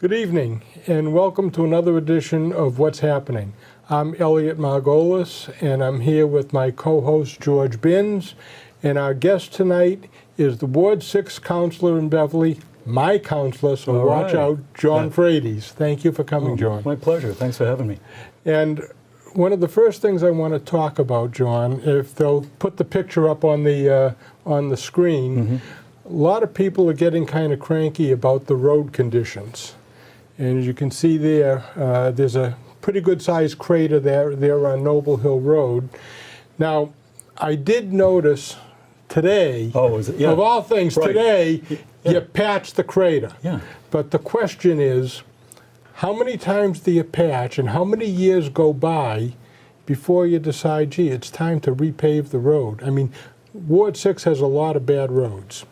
Good evening, and welcome to another edition of What's Happening. I'm Elliot Margolis, and I'm here with my co-host George Binns, and our guest tonight is the Ward 6 councilor in Beverly, my councilor, so watch out, John Frates. Thank you for coming, John. My pleasure. Thanks for having me. And one of the first things I want to talk about, John, if they'll put the picture up on the screen, a lot of people are getting kind of cranky about the road conditions. And as you can see there, there's a pretty good-sized crater there on Noble Hill Road. Now, I did notice today, of all things, today, you patched the crater. Yeah. But the question is, how many times do you patch and how many years go by before you decide, gee, it's time to repave the road? I mean, Ward 6 has a lot of bad roads.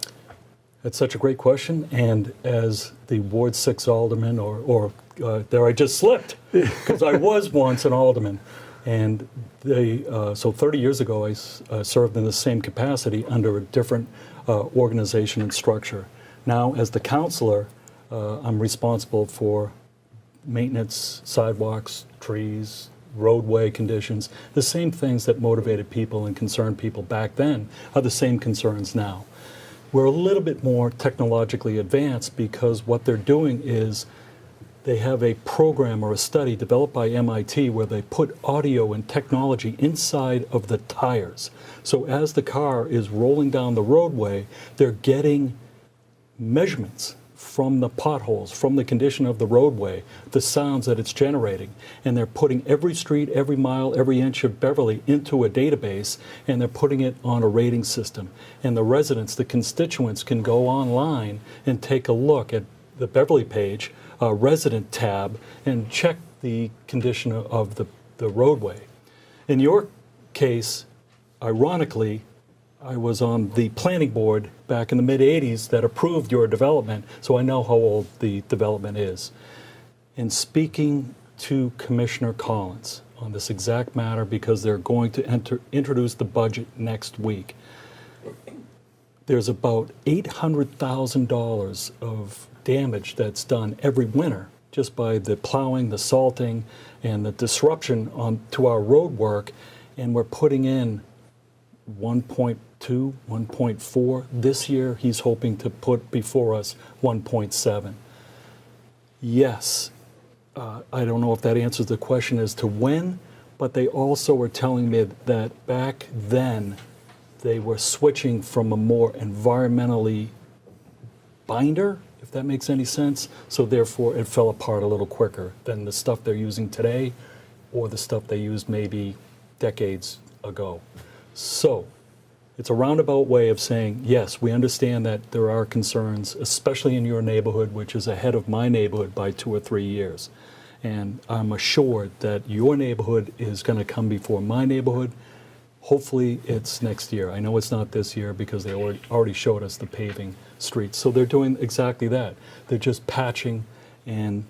That's such a great question, and as the Ward 6 alderman, there I just slipped, because I was once an alderman, and so 30 years ago I served in the same capacity under a different organization and structure. Now, as the councilor, I'm responsible for maintenance, sidewalks, trees, roadway conditions. The same things that motivated people and concerned people back then are the same concerns now. We're a little bit more technologically advanced because what they're doing is they have a program or a study developed by MIT where they put audio and technology inside of the tires. So as the car is rolling down the roadway, they're getting measurements from the potholes, from the condition of the roadway, the sounds that it's generating. And they're putting every street, every mile, every inch of Beverly into a database, and they're putting it on a rating system. And the residents, the constituents, can go online and take a look at the Beverly page, resident tab, and check the condition of the roadway. In your case, ironically, I was on the planning board back in the mid-'80s that approved your development, so I know how old the development is. In speaking to Commissioner Collins on this exact matter, because they're going to introduce the budget next week, there's about $800,000 of damage that's done every winter just by the plowing, the salting, and the disruption to our road work, and we're putting in 1.2, 1.4. This year, he's hoping to put before us 1.7. Yes, I don't know if that answers the question as to when, but they also are telling me that back then, they were switching from a more environmentally binder, if that makes any sense. So therefore, it fell apart a little quicker than the stuff they're using today or the stuff they used maybe decades ago. So it's a roundabout way of saying, yes, we understand that there are concerns, especially in your neighborhood, which is ahead of my neighborhood by 2 or 3 years. And I'm assured that your neighborhood is going to come before my neighborhood. Hopefully it's next year. I know it's not this year because they already showed us the paving streets. So they're doing exactly that. They're just patching and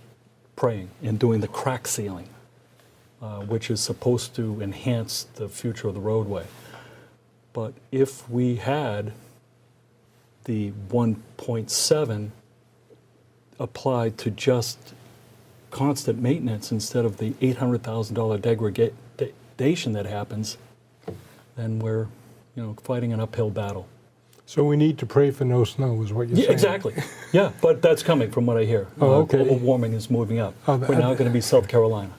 praying and doing the crack sealing, which is supposed to enhance the future of the roadway. But if we had the 1.7 applied to just constant maintenance instead of the $800,000 degradation that happens, then we're, fighting an uphill battle. So we need to pray for no snow, is what you're saying? Exactly. Yeah, but that's coming from what I hear. Okay. Global warming is moving up. We're now going to be South Carolina.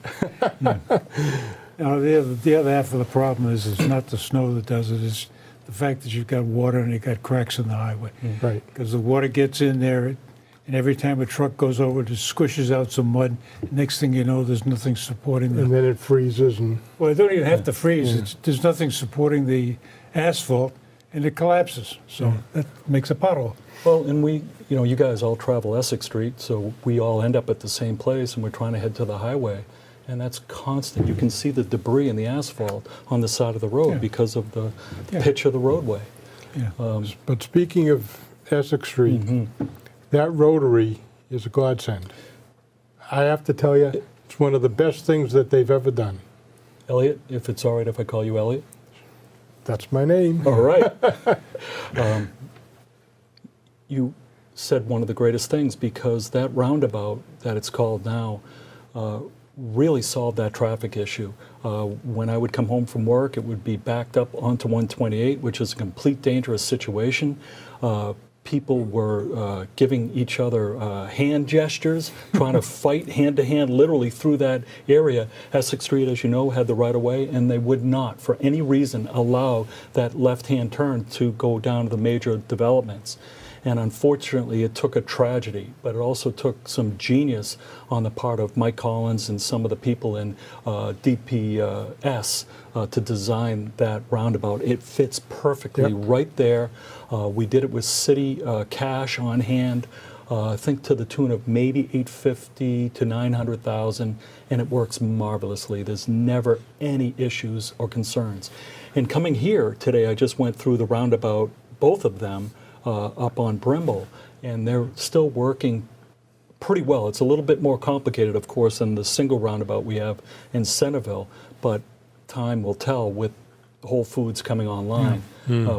Now, the other half of the problem is not the snow that does it, it's the fact that you've got water and you've got cracks in the highway. Right. Because the water gets in there, and every time a truck goes over, it just squishes out some mud. Next thing you know, there's nothing supporting the... And then it freezes and... Well, it don't even have to freeze. There's nothing supporting the asphalt, and it collapses. So that makes a pothole. Well, and you guys all travel Essex Street, so we all end up at the same place, and we're trying to head to the highway. And that's constant. You can see the debris in the asphalt on the side of the road because of the pitch of the roadway. Yeah. But speaking of Essex Street, that rotary is a godsend. I have to tell you, it's one of the best things that they've ever done. Elliot, if it's all right if I call you Elliot? That's my name. All right. You said one of the greatest things, because that roundabout that it's called now really solved that traffic issue. When I would come home from work, it would be backed up onto 128, which is a complete dangerous situation. People were giving each other hand gestures, trying to fight hand-to-hand literally through that area. Essex Street, as you know, had the right-of-way, and they would not, for any reason, allow that left-hand turn to go down to the major developments. And unfortunately, it took a tragedy, but it also took some genius on the part of Mike Collins and some of the people in DPS to design that roundabout. It fits perfectly right there. We did it with city cash on hand, I think to the tune of maybe $850,000 to $900,000, and it works marvelously. There's never any issues or concerns. And coming here today, I just went through the roundabout, both of them, up on Brimble, and they're still working pretty well. It's a little bit more complicated, of course, than the single roundabout we have in Centerville, but time will tell with Whole Foods coming online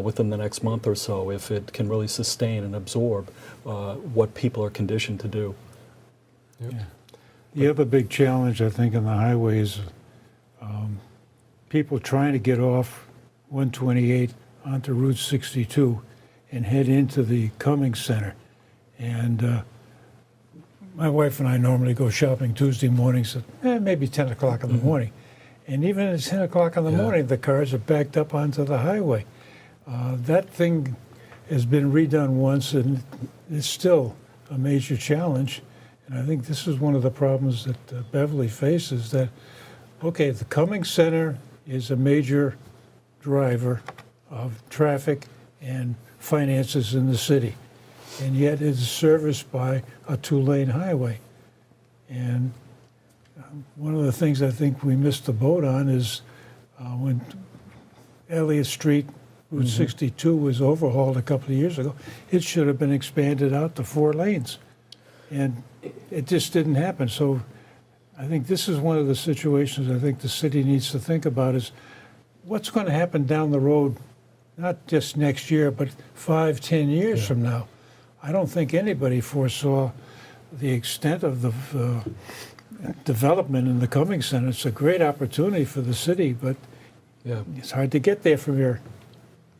within the next month or so, if it can really sustain and absorb what people are conditioned to do. Yeah. The other big challenge, I think, on the highways, people trying to get off 128 onto Route 62 and head into the Cummings Center. And my wife and I normally go shopping Tuesday mornings at maybe 10 o'clock in the morning. And even at 10 o'clock in the morning, the cars are backed up onto the highway. That thing has been redone once, and it's still a major challenge. And I think this is one of the problems that Beverly faces, that, okay, the Cummings Center is a major driver of traffic and finances in the city, and yet it is serviced by a two-lane highway. And one of the things I think we missed the boat on is when Elliott Street, Route 62 was overhauled a couple of years ago, it should have been expanded out to 4 lanes. And it just didn't happen. So I think this is one of the situations I think the city needs to think about, is what's going to happen down the road, not just next year, but 5, 10 years from now. I don't think anybody foresaw the extent of the development in the Cummings Center. It's a great opportunity for the city, but it's hard to get there from here.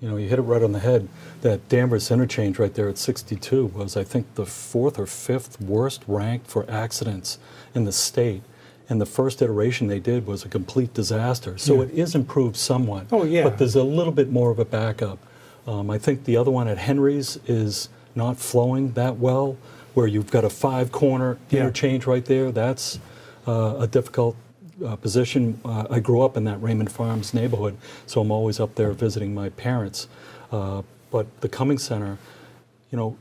You know, you hit it right on the head. That Danvers interchange right there at 62 was, I think, the 4th or 5th worst ranked for accidents in the state. And the first iteration they did was a complete disaster. So it is improved somewhat. Oh, yeah. But there's a little bit more of a backup. I think the other one at Henry's is not flowing that well, where you've got a 5-corner interchange right there. That's a difficult position. I grew up in that Raymond Farms neighborhood, so I'm always up there visiting my parents. But the Cummings Center, you know,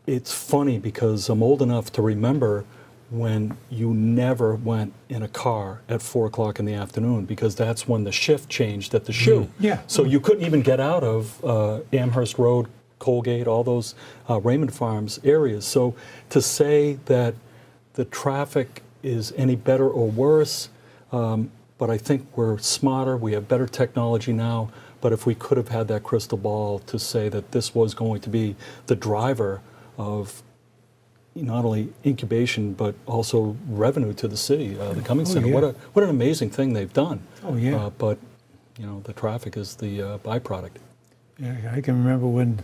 it's funny because I'm old enough to remember when you never went in a car at 4 o'clock in the afternoon, because that's when the shift changed at the shoe. So you couldn't even get out of Amherst Road, Colgate, all those Raymond Farms areas. So to say that the traffic is any better or worse, but I think we're smarter, we have better technology now, but if we could have had that crystal ball to say that this was going to be the driver of not only incubation but also revenue to the city, the Cummings Center. What an amazing thing they've done. But you know, the traffic is the byproduct. Yeah, I can remember when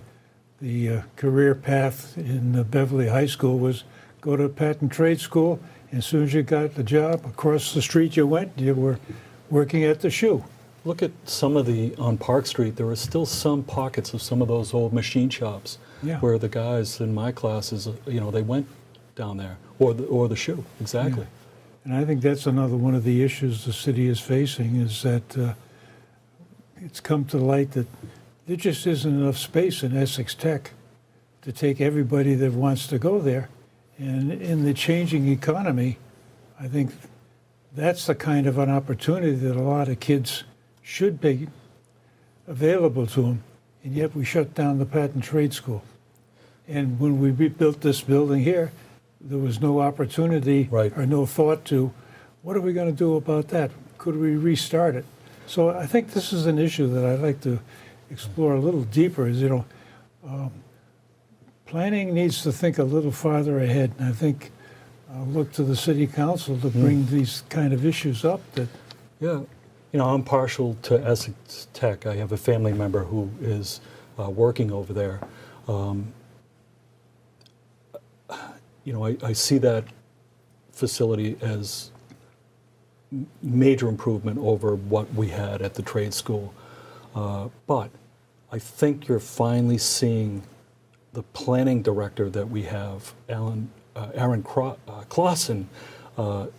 the career path in the Beverly High School was go to patent trade school. As soon as you got the job, across the street you went, you were working at the shoe. Look at some of on Park Street, there are still some pockets of some of those old machine shops where the guys in my classes, you know, they went down there, or the shoe, exactly. And I think that's another one of the issues the city is facing, is that it's come to light that there just isn't enough space in Essex Tech to take everybody that wants to go there. And in the changing economy, I think that's the kind of an opportunity that a lot of kids should be available to them. And yet we shut down the patent trade school. And when we rebuilt this building here, there was no opportunity or no thought to, what are we going to do about that? Could we restart it? So I think this is an issue that I'd like to explore a little deeper, is, you know, Planning needs to think a little farther ahead, and I think I'll look to the city council to bring these kind of issues up. That Yeah. I'm partial to Essex Tech. I have a family member who is working over there. I see that facility as major improvement over what we had at the trade school. But I think you're finally seeing the planning director that we have, Aaron Clausen,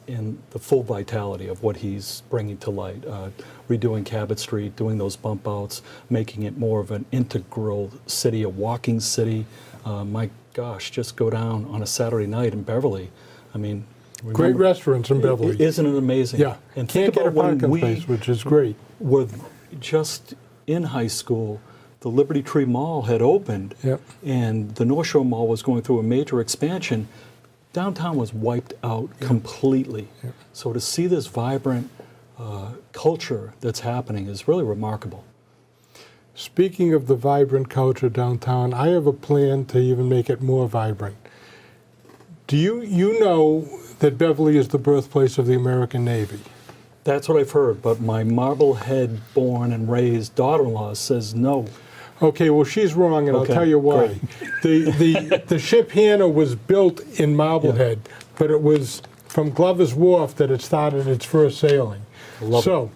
in the full vitality of what he's bringing to light, redoing Cabot Street, doing those bump outs, making it more of an integral city, a walking city. My gosh, just go down on a Saturday night in Beverly. I mean, Great restaurants in Beverly. Isn't it amazing? Yeah, And can't think get a about when parking we place, which is great. were just in high school, the Liberty Tree Mall had opened, Yep. and the North Shore Mall was going through a major expansion. Downtown was wiped out completely. Yep. So to see this vibrant culture that's happening is really remarkable. Speaking of the vibrant culture downtown, I have a plan to even make it more vibrant. Do you know that Beverly is the birthplace of the American Navy? That's what I've heard, but my Marblehead born and raised daughter-in-law says no. Okay, well, she's wrong, and Okay, I'll tell you why. The ship Hannah was built in Marblehead, but it was from Glover's Wharf that it started its first sailing. Love so,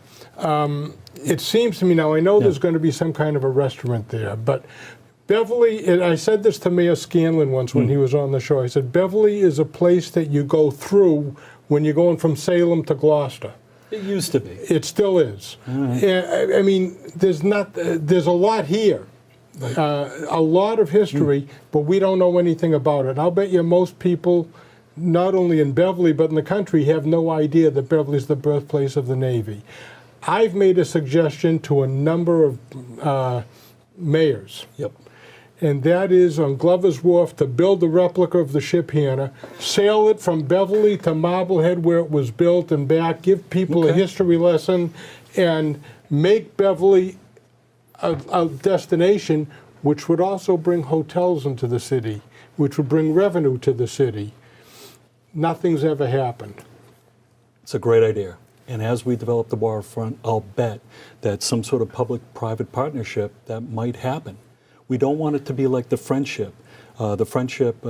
it seems to me now, I know there's going to be some kind of a restaurant there, but Beverly, and I said this to Mayor Scanlon once when he was on the show, I said, Beverly is a place that you go through when you're going from Salem to Gloucester. It used to be. It still is. I mean, there's a lot here, a lot of history, but we don't know anything about it. I'll bet you most people, not only in Beverly but in the country, have no idea that Beverly's the birthplace of the Navy. I've made a suggestion to a number of mayors. Yep. And that is on Glover's Wharf to build a replica of the ship Hannah, sail it from Beverly to Marblehead where it was built and back, give people a history lesson, and make Beverly a destination which would also bring hotels into the city, which would bring revenue to the city. Nothing's ever happened. It's a great idea. And as we develop the waterfront, I'll bet that some sort of public-private partnership that might happen. We don't want it to be like the Friendship. The Friendship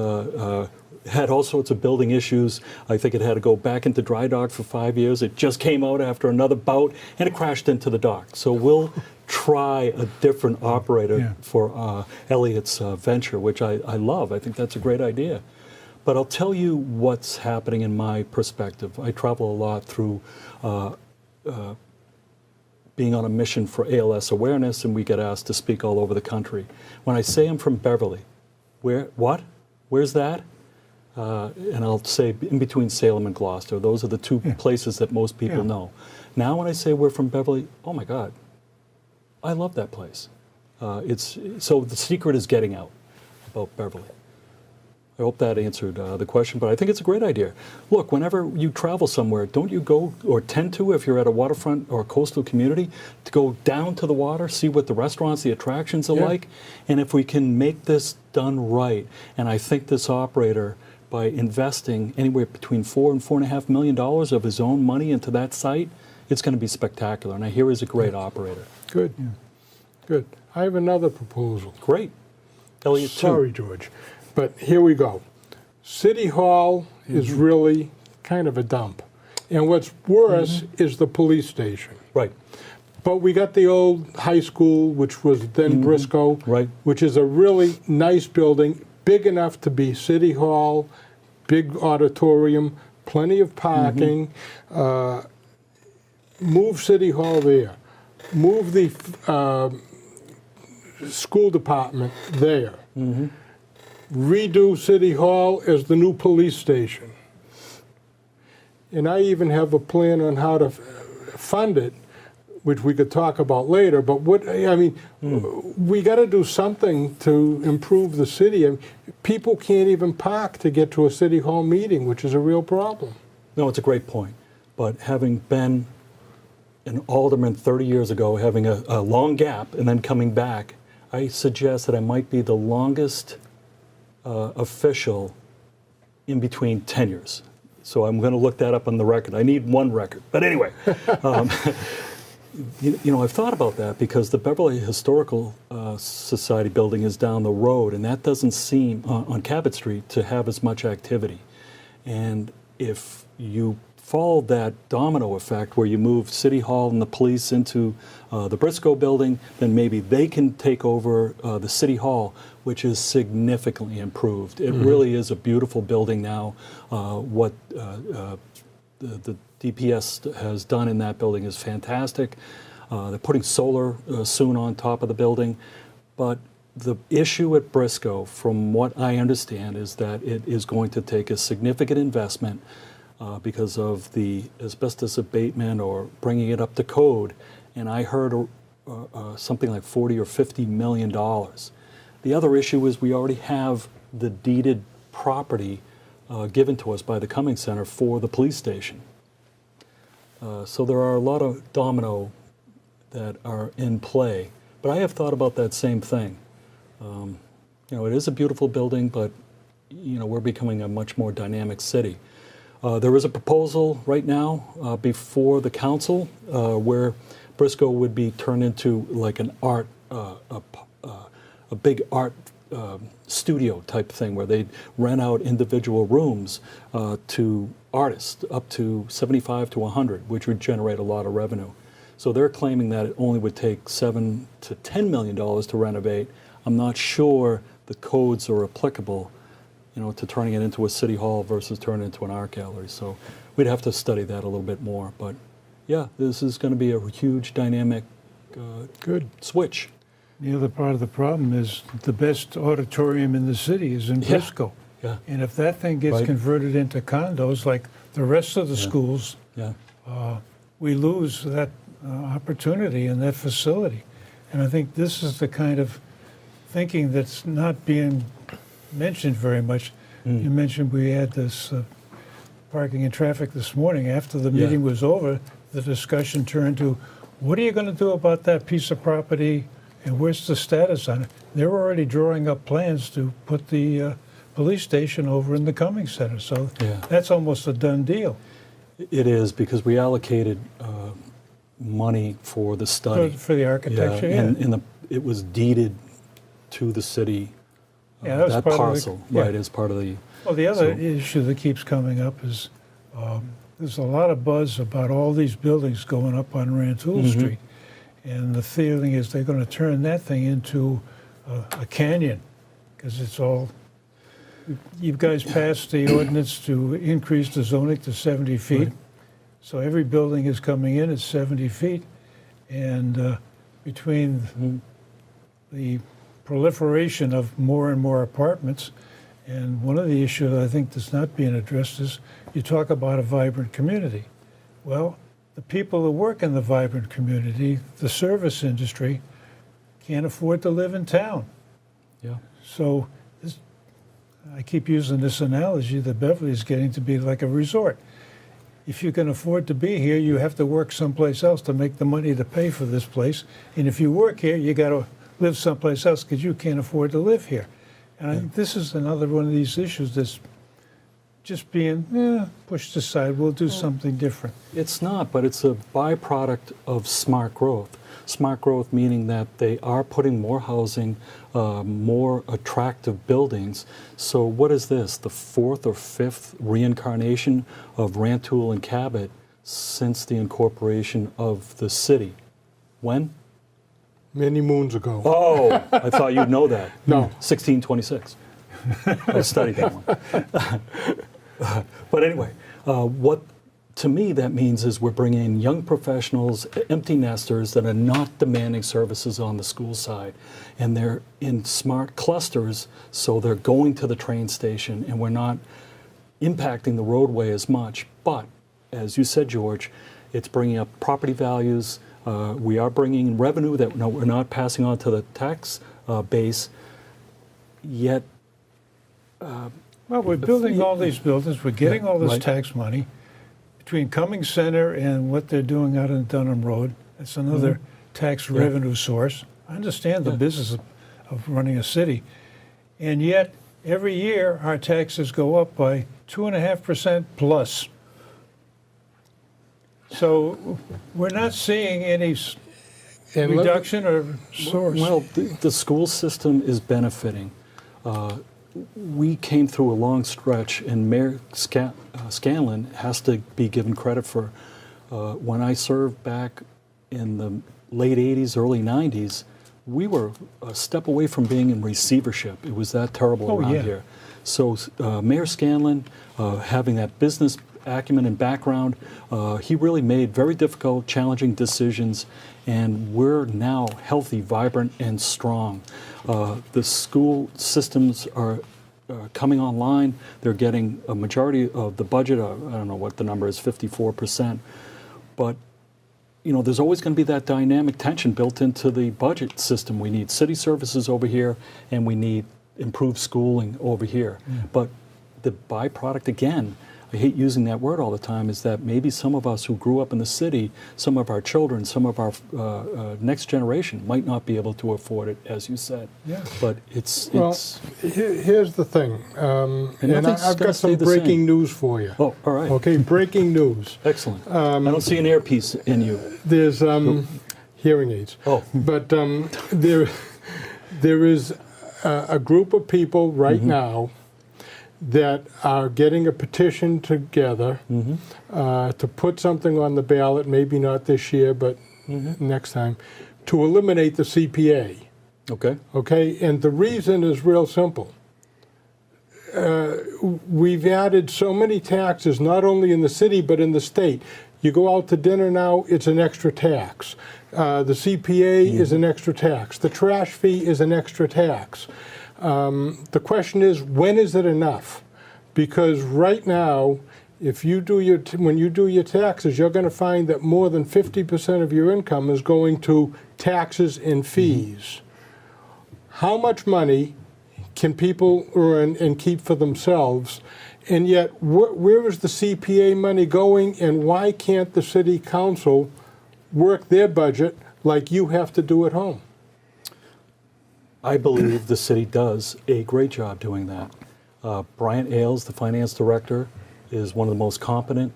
had all sorts of building issues. I think it had to go back into dry dock for 5 years. It just came out after another bout, and it crashed into the dock. So we'll try a different operator for Elliot's venture, which I love. I think that's a great idea. But I'll tell you what's happening in my perspective. I travel a lot through being on a mission for ALS awareness, and we get asked to speak all over the country. When I say I'm from Beverly, where's that? And I'll say in between Salem and Gloucester. Those are the two places that most people know. Now when I say we're from Beverly, oh my God, I love that place. So the secret is getting out about Beverly. I hope that answered the question, but I think it's a great idea. Look, whenever you travel somewhere, don't you go, or tend to, if you're at a waterfront or a coastal community, to go down to the water, see what the restaurants, the attractions are like? And if we can make this done right, and I think this operator, by investing anywhere between $4 and $4.5 million of his own money into that site, it's going to be spectacular. And I hear he's a great operator. Good. Good. I have another proposal. Great. Elliot, Sorry, George. But here we go. City Hall is really kind of a dump. And what's worse is the police station. Right. But we got the old high school, which was then Briscoe, Right. which is a really nice building, big enough to be City Hall, big auditorium, plenty of parking. Move City Hall there. Move the school department there. Redo City Hall as the new police station. And I even have a plan on how to fund it, which we could talk about later. But we got to do something to improve the city. I mean, people can't even park to get to a City Hall meeting, which is a real problem. No, it's a great point. But having been an alderman 30 years ago, having a long gap, and then coming back, I suggest that I might be the longest official in between tenures. So I'm going to look that up on the record. I need one record. But anyway, I've thought about that because the Beverly Historical Society building is down the road, and that doesn't seem, on Cabot Street, to have as much activity. And if you follow that domino effect where you move City Hall and the police into the Briscoe building, then maybe they can take over the City Hall, which is significantly improved. It really is a beautiful building now. What the DPS has done in that building is fantastic. They're putting solar soon on top of the building. But the issue at Briscoe, from what I understand, is that it is going to take a significant investment because of the asbestos abatement or bringing it up to code. And I heard something like $40 or $50 million. The other issue is we already have the deeded property given to us by the Cummings Center for the police station. So there are a lot of domino that are in play. But I have thought about that same thing. It is a beautiful building, but we're becoming a much more dynamic city. There is a proposal right now before the council where Briscoe would be turned into like an art, a big art studio type thing where they'd rent out individual rooms to artists up to 75 to 100, which would generate a lot of revenue. So they're claiming that it only would take $7 to $10 million to renovate. I'm not sure the codes are applicable, to turning it into a city hall versus turning it into an art gallery. So we'd have to study that a little bit more. But yeah, this is going to be a huge dynamic good switch. The other part of the problem is the best auditorium in the city is in Briscoe. Yeah. And if that thing gets converted into condos like the rest of the schools, we lose that opportunity and that facility. And I think this is the kind of thinking that's not being mentioned very much. You mentioned we had this parking and traffic this morning. After the meeting was over, the discussion turned to, what are you going to do about that piece of property and where's the status on it? They're already drawing up plans to put the police station over in the Cummings Center. So that's almost a done deal. It is, because we allocated money for the study. For the architecture, And it was deeded to the city, that parcel, as part of the... Well, the other issue that keeps coming up is there's a lot of buzz about all these buildings going up on Rantoul Street. And the feeling is they're going to turn that thing into a canyon, because it's all... You guys passed the ordinance to increase the zoning to 70 feet. Right. So every building is coming in at 70 feet. And between the proliferation of more and more apartments, and one of the issues I think that's not being addressed is you talk about a vibrant community. Well, the people that work in the vibrant community, the service industry, can't afford to live in town. Yeah. So I keep using this analogy that Beverly is getting to be like a resort. If you can afford to be here, you have to work someplace else to make the money to pay for this place. And if you work here, you got to live someplace else because you can't afford to live here. And I think this is another one of these issues that's just being pushed aside. We'll do something different. It's not, but it's a byproduct of smart growth. Smart growth meaning that they are putting more housing, more attractive buildings. So what is this, the fourth or fifth reincarnation of Rantoul and Cabot since the incorporation of the city? When? Many moons ago. Oh, I thought you'd know that. No. 1626. I studied that one. But anyway, what to me that means is we're bringing in young professionals, empty nesters that are not demanding services on the school side. And they're in smart clusters, so they're going to the train station, and we're not impacting the roadway as much. But, as you said, George, it's bringing up property values. We are bringing revenue that we're not passing on to the tax base, yet... well, we're building all these buildings. We're getting all this tax money. Between Cummings Center and what they're doing out on Dunham Road, that's another tax revenue source. I understand the business of running a city. And yet, every year our taxes go up by 2.5% plus. So we're not seeing any And reduction or source. Well, the school system is benefiting. We came through a long stretch, and Mayor Scanlon has to be given credit for when I served back in the late 80s, early 90s, we were a step away from being in receivership. It was that terrible around here. So Mayor Scanlon, having that business acumen and background, he really made very difficult, challenging decisions, and we're now healthy, vibrant, and strong. The school systems are coming online. They're getting a majority of the budget, I don't know what the number is, 54%. But you know, there's always going to be that dynamic tension built into the budget system. We need city services over here, and we need improved schooling over here. But the byproduct, again, I hate using that word all the time, is that maybe some of us who grew up in the city, some of our children, some of our next generation might not be able to afford it, as you said. Yeah. But here's the thing, and I've got some breaking news for you. Oh, all right. Okay, breaking news. Excellent. I don't see an earpiece in you. There's hearing aids. Oh. But there is a group of people right now that are getting a petition together to put something on the ballot, maybe not this year, but next time, to eliminate the CPA. Okay. Okay, and the reason is real simple. We've added so many taxes, not only in the city, but in the state. You go out to dinner now, it's an extra tax. The CPA is an extra tax. The trash fee is an extra tax. The question is, when is it enough? Because right now, if you do when you do your taxes, you're going to find that more than 50% of your income is going to taxes and fees. How much money can people earn and keep for themselves? And yet, where is the CPA money going, and why can't the city council work their budget like you have to do at home? I believe the city does a great job doing that. Bryant Ailes, the finance director, is one of the most competent,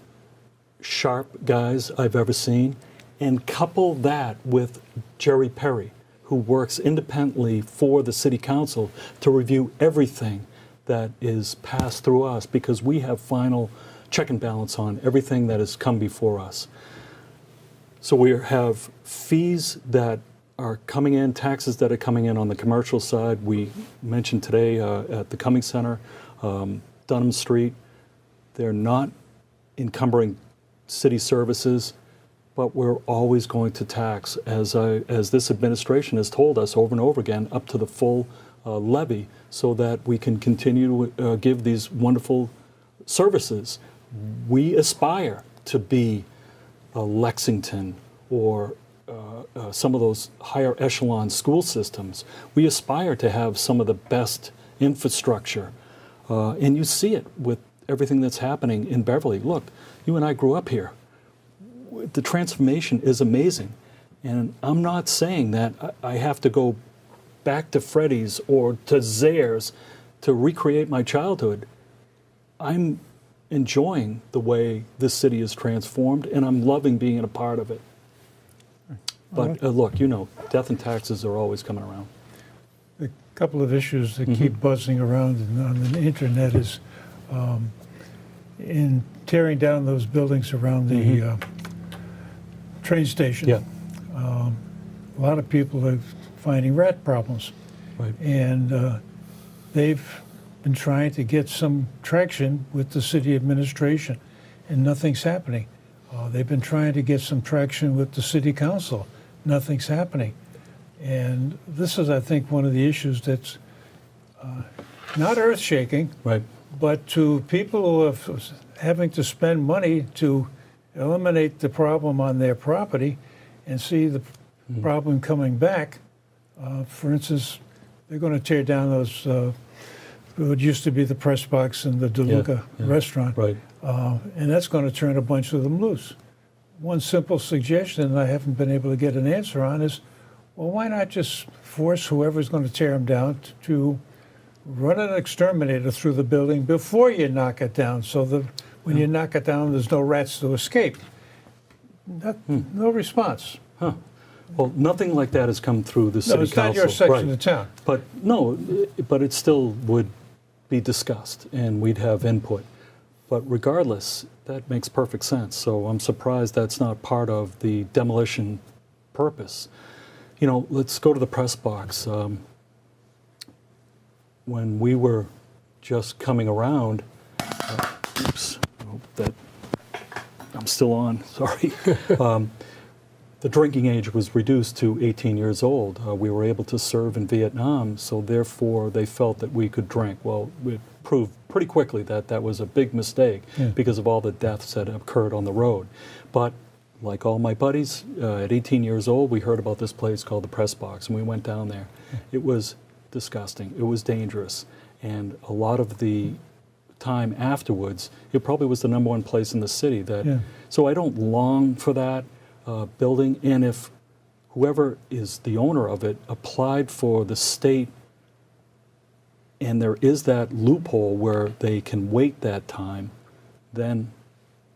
sharp guys I've ever seen. And couple that with Jerry Perry, who works independently for the city council to review everything that is passed through us, because we have final check and balance on everything that has come before us. So we have fees that are coming in, taxes that are coming in on the commercial side. We mentioned today at the Cummings Center, Dunham Street, they're not encumbering city services, but we're always going to tax, as this administration has told us over and over again, up to the full levy, so that we can continue to give these wonderful services. We aspire to be Lexington or some of those higher echelon school systems. We aspire to have some of the best infrastructure. And you see it with everything that's happening in Beverly. Look, you and I grew up here. The transformation is amazing. And I'm not saying that I have to go back to Freddy's or to Zare's to recreate my childhood. I'm enjoying the way this city is transformed, and I'm loving being a part of it. But look, you know, death and taxes are always coming around. A couple of issues that keep buzzing around on the internet is in tearing down those buildings around the train station. Yeah. A lot of people are finding rat problems. Right. And they've been trying to get some traction with the city administration, and nothing's happening. They've been trying to get some traction with the city council. Nothing's happening. And this is, I think, one of the issues that's not earth-shaking, Right. but to people who are having to spend money to eliminate the problem on their property and see the problem coming back. For instance, they're going to tear down those, what used to be the press box in the DeLuca restaurant. Right. And that's going to turn a bunch of them loose. One simple suggestion I haven't been able to get an answer on is, well, why not just force whoever's going to tear them down to run an exterminator through the building before you knock it down, so that when you knock it down, there's no rats to escape. No response. Huh. Well, nothing like that has come through the city No, it's council. not your section Right. of town. But no, but it still would be discussed, and we'd have input. But regardless, that makes perfect sense. So I'm surprised that's not part of the demolition purpose. You know, let's go to the press box. When we were just coming around, oops, I hope that I'm still on, sorry. The drinking age was reduced to 18 years old. We were able to serve in Vietnam, so therefore they felt that we could drink. Well, it proved pretty quickly that that was a big mistake because of all the deaths that occurred on the road. But like all my buddies, at 18 years old, we heard about this place called the Press Box, and we went down there. It was disgusting. It was dangerous. And a lot of the time afterwards, it probably was the #1 place in the city. So I don't long for that building, and if whoever is the owner of it applied for the state, and there is that loophole where they can wait that time, then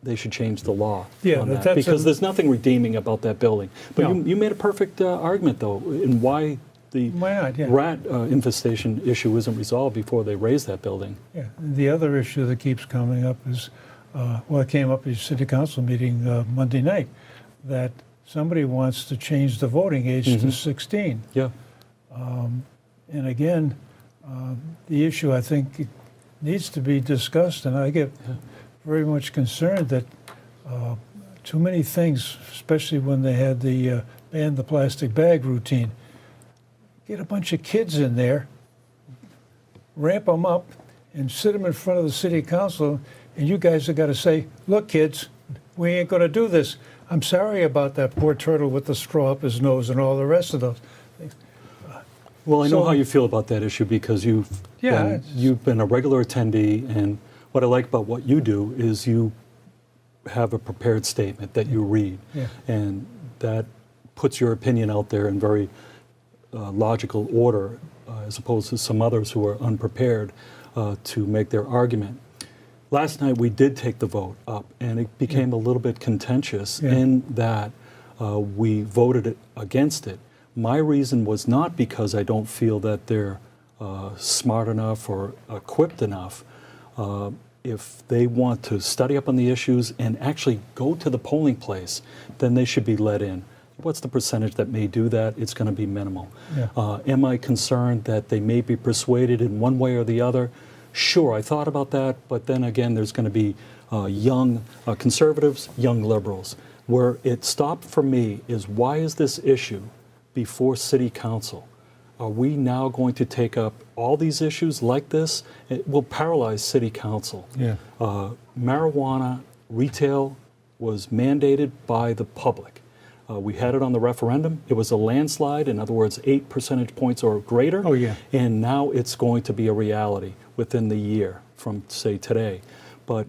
they should change the law on that, because there's nothing redeeming about that building. But you made a perfect argument, though, in why the rat infestation issue isn't resolved before they raise that building. Yeah. The other issue that keeps coming up is, it came up at the city council meeting Monday night, that somebody wants to change the voting age to 16. Yeah. And again, the issue, I think, needs to be discussed, and I get very much concerned that too many things, especially when they had the ban the plastic bag routine, get a bunch of kids in there, ramp them up, and sit them in front of the city council, and you guys have got to say, look, kids, we ain't going to do this. I'm sorry about that poor turtle with the straw up his nose and all the rest of those things. Well, I know how you feel about that issue because you've been a regular attendee, and what I like about what you do is you have a prepared statement that you read, and that puts your opinion out there in very logical order, as opposed to some others who are unprepared to make their argument. Last night we did take the vote up, and it became a little bit contentious in that we voted against it. My reason was not because I don't feel that they're smart enough or equipped enough. If they want to study up on the issues and actually go to the polling place, then they should be let in. What's the percentage that may do that? It's going to be minimal. Am I concerned that they may be persuaded in one way or the other? Sure, I thought about that, but then again, there's going to be young conservatives, young liberals. Where it stopped for me is, why is this issue before city council? Are we now going to take up all these issues like this? It will paralyze city council. Marijuana retail was mandated by the public. We had it on the referendum. It was a landslide, in other words, 8 percentage points or greater. And now it's going to be a reality within the year from, say, today. But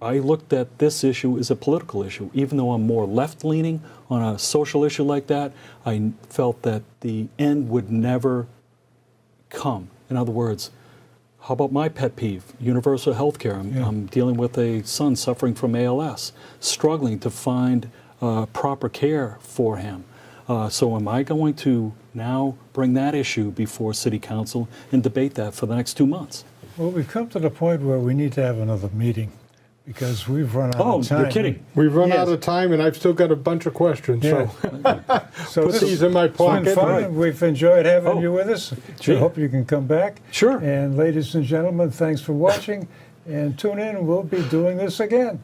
I looked at this issue as a political issue. Even though I'm more left-leaning on a social issue like that, I felt that the end would never come. In other words, how about my pet peeve, universal health care? I'm dealing with a son suffering from ALS, struggling to find proper care for him. So am I going to now bring that issue before City Council and debate that for the next 2 months? Well, we've come to the point where we need to have another meeting because we've run out of time. Oh, you're kidding. We've run out of time, and I've still got a bunch of questions, so put these in my pocket. It's been fun. We've enjoyed having you with us. I hope you can come back. Sure. And ladies and gentlemen, thanks for watching, and tune in. We'll be doing this again.